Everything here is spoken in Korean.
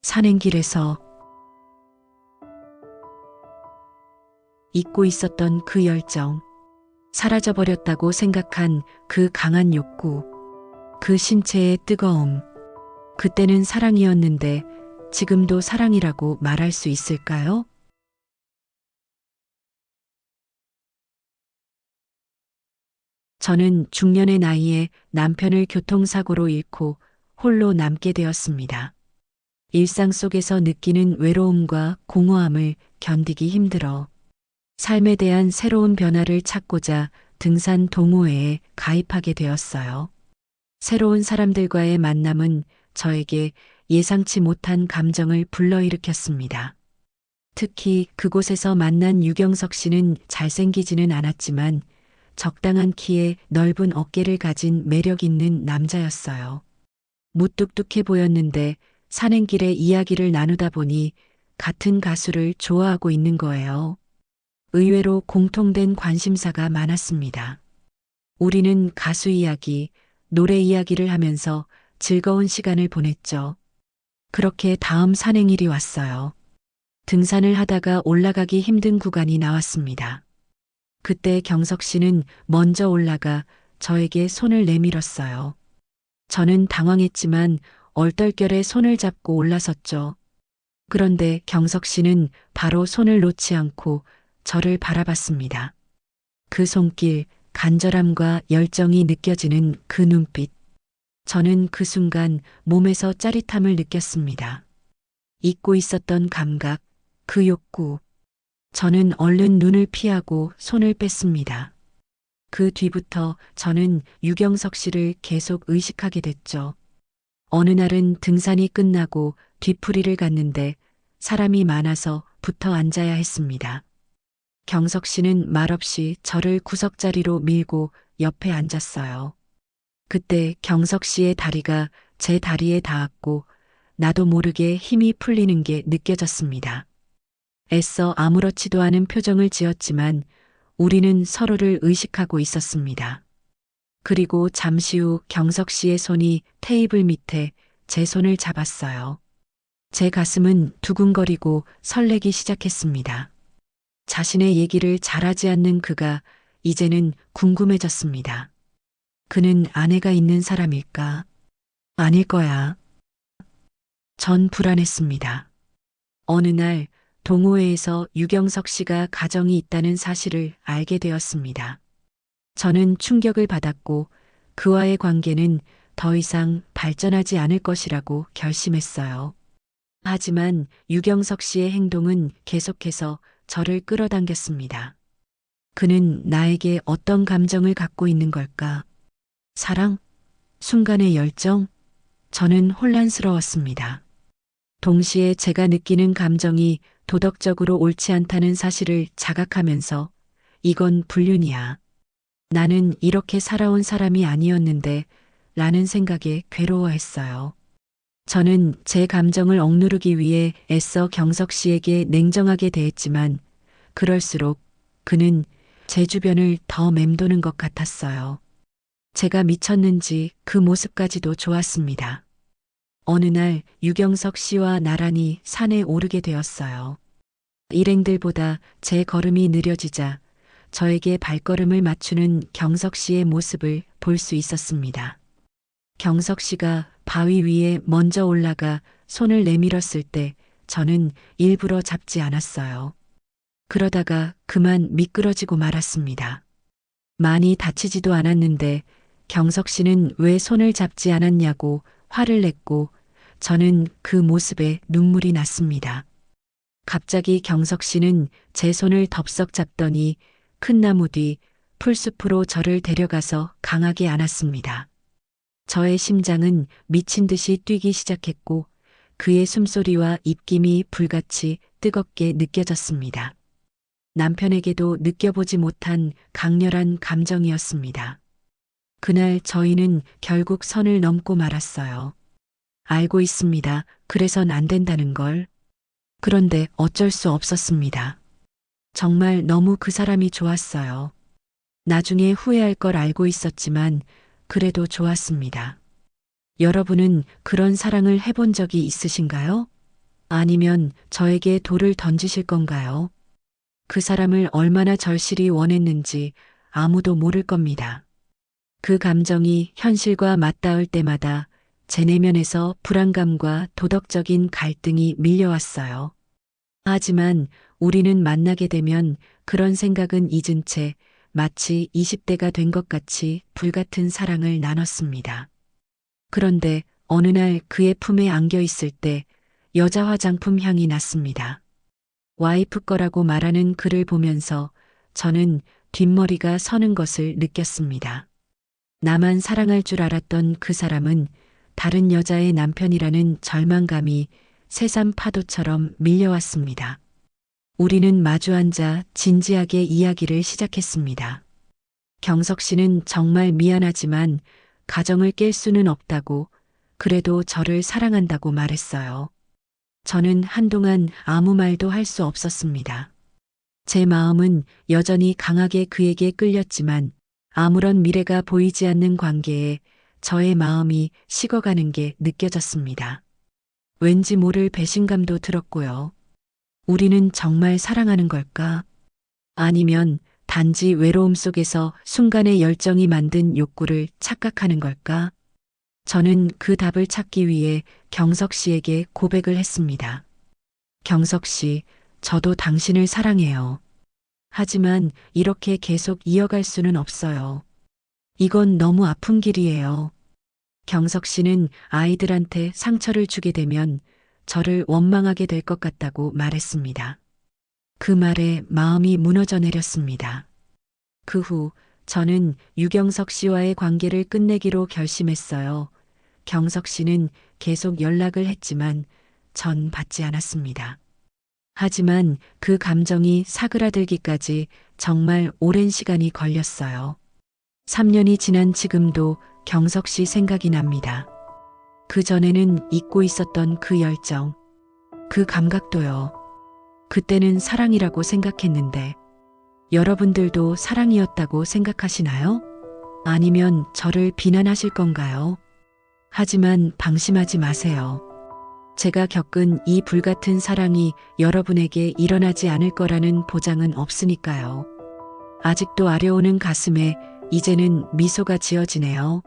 산행길에서 잊고 있었던 그 열정, 사라져버렸다고 생각한 그 강한 욕구, 그 신체의 뜨거움, 그때는 사랑이었는데 지금도 사랑이라고 말할 수 있을까요? 저는 중년의 나이에 남편을 교통사고로 잃고 홀로 남게 되었습니다. 일상 속에서 느끼는 외로움과 공허함을 견디기 힘들어 삶에 대한 새로운 변화를 찾고자 등산 동호회에 가입하게 되었어요. 새로운 사람들과의 만남은 저에게 예상치 못한 감정을 불러일으켰습니다. 특히 그곳에서 만난 유경석 씨는 잘생기지는 않았지만 적당한 키에 넓은 어깨를 가진 매력 있는 남자였어요. 무뚝뚝해 보였는데 산행길에 이야기를 나누다 보니 같은 가수를 좋아하고 있는 거예요. 의외로 공통된 관심사가 많았습니다. 우리는 가수 이야기, 노래 이야기를 하면서 즐거운 시간을 보냈죠. 그렇게 다음 산행일이 왔어요. 등산을 하다가 올라가기 힘든 구간이 나왔습니다. 그때 경석 씨는 먼저 올라가 저에게 손을 내밀었어요. 저는 당황했지만 얼떨결에 손을 잡고 올라섰죠. 그런데 경석 씨는 바로 손을 놓지 않고 저를 바라봤습니다. 그 손길, 간절함과 열정이 느껴지는 그 눈빛. 저는 그 순간 몸에서 짜릿함을 느꼈습니다. 잊고 있었던 감각, 그 욕구. 저는 얼른 눈을 피하고 손을 뺐습니다. 그 뒤부터 저는 유경석 씨를 계속 의식하게 됐죠. 어느 날은 등산이 끝나고 뒤풀이를 갔는데 사람이 많아서 붙어 앉아야 했습니다. 경석 씨는 말없이 저를 구석자리로 밀고 옆에 앉았어요. 그때 경석 씨의 다리가 제 다리에 닿았고 나도 모르게 힘이 풀리는 게 느껴졌습니다. 애써 아무렇지도 않은 표정을 지었지만 우리는 서로를 의식하고 있었습니다. 그리고 잠시 후 경석 씨의 손이 테이블 밑에 제 손을 잡았어요. 제 가슴은 두근거리고 설레기 시작했습니다. 자신의 얘기를 잘하지 않는 그가 이제는 궁금해졌습니다. 그는 아내가 있는 사람일까? 아닐 거야. 전 불안했습니다. 어느 날 동호회에서 유경석 씨가 가정이 있다는 사실을 알게 되었습니다. 저는 충격을 받았고 그와의 관계는 더 이상 발전하지 않을 것이라고 결심했어요. 하지만 유경석 씨의 행동은 계속해서 저를 끌어당겼습니다. 그는 나에게 어떤 감정을 갖고 있는 걸까? 사랑? 순간의 열정? 저는 혼란스러웠습니다. 동시에 제가 느끼는 감정이 도덕적으로 옳지 않다는 사실을 자각하면서 이건 불륜이야. 나는 이렇게 살아온 사람이 아니었는데 라는 생각에 괴로워했어요. 저는 제 감정을 억누르기 위해 애써 경석 씨에게 냉정하게 대했지만 그럴수록 그는 제 주변을 더 맴도는 것 같았어요. 제가 미쳤는지 그 모습까지도 좋았습니다. 어느 날 유경석 씨와 나란히 산에 오르게 되었어요. 일행들보다 제 걸음이 느려지자 저에게 발걸음을 맞추는 경석 씨의 모습을 볼 수 있었습니다. 경석 씨가 바위 위에 먼저 올라가 손을 내밀었을 때 저는 일부러 잡지 않았어요. 그러다가 그만 미끄러지고 말았습니다. 많이 다치지도 않았는데 경석 씨는 왜 손을 잡지 않았냐고 화를 냈고 저는 그 모습에 눈물이 났습니다. 갑자기 경석 씨는 제 손을 덥석 잡더니 큰 나무 뒤 풀숲으로 저를 데려가서 강하게 안았습니다. 저의 심장은 미친 듯이 뛰기 시작했고 그의 숨소리와 입김이 불같이 뜨겁게 느껴졌습니다. 남편에게도 느껴보지 못한 강렬한 감정이었습니다. 그날 저희는 결국 선을 넘고 말았어요. 알고 있습니다. 그래선 안 된다는 걸. 그런데 어쩔 수 없었습니다. 정말 너무 그 사람이 좋았어요. 나중에 후회할 걸 알고 있었지만 그래도 좋았습니다. 여러분은 그런 사랑을 해본 적이 있으신가요? 아니면 저에게 돌을 던지실 건가요? 그 사람을 얼마나 절실히 원했는지 아무도 모를 겁니다. 그 감정이 현실과 맞닿을 때마다 제 내면에서 불안감과 도덕적인 갈등이 밀려왔어요. 하지만 우리는 만나게 되면 그런 생각은 잊은 채 마치 20대가 된 것 같이 불같은 사랑을 나눴습니다. 그런데 어느 날 그의 품에 안겨 있을 때 여자 화장품 향이 났습니다. 와이프 거라고 말하는 그를 보면서 저는 뒷머리가 서는 것을 느꼈습니다. 나만 사랑할 줄 알았던 그 사람은 다른 여자의 남편이라는 절망감이 새삼 파도처럼 밀려왔습니다. 우리는 마주 앉아 진지하게 이야기를 시작했습니다. 경석 씨는 정말 미안하지만 가정을 깰 수는 없다고, 그래도 저를 사랑한다고 말했어요. 저는 한동안 아무 말도 할 수 없었습니다. 제 마음은 여전히 강하게 그에게 끌렸지만 아무런 미래가 보이지 않는 관계에 저의 마음이 식어가는 게 느껴졌습니다. 왠지 모를 배신감도 들었고요. 우리는 정말 사랑하는 걸까? 아니면 단지 외로움 속에서 순간의 열정이 만든 욕구를 착각하는 걸까? 저는 그 답을 찾기 위해 경석 씨에게 고백을 했습니다. 경석 씨, 저도 당신을 사랑해요. 하지만 이렇게 계속 이어갈 수는 없어요. 이건 너무 아픈 길이에요. 경석 씨는 아이들한테 상처를 주게 되면 저를 원망하게 될 것 같다고 말했습니다. 그 말에 마음이 무너져 내렸습니다. 그 후 저는 유경석 씨와의 관계를 끝내기로 결심했어요. 경석 씨는 계속 연락을 했지만 전 받지 않았습니다. 하지만 그 감정이 사그라들기까지 정말 오랜 시간이 걸렸어요. 3년이 지난 지금도 경석 씨 생각이 납니다. 그 전에는 잊고 있었던 그 열정, 그 감각도요. 그때는 사랑이라고 생각했는데 여러분들도 사랑이었다고 생각하시나요? 아니면 저를 비난하실 건가요? 하지만 방심하지 마세요. 제가 겪은 이 불같은 사랑이 여러분에게 일어나지 않을 거라는 보장은 없으니까요. 아직도 아려오는 가슴에 이제는 미소가 지어지네요.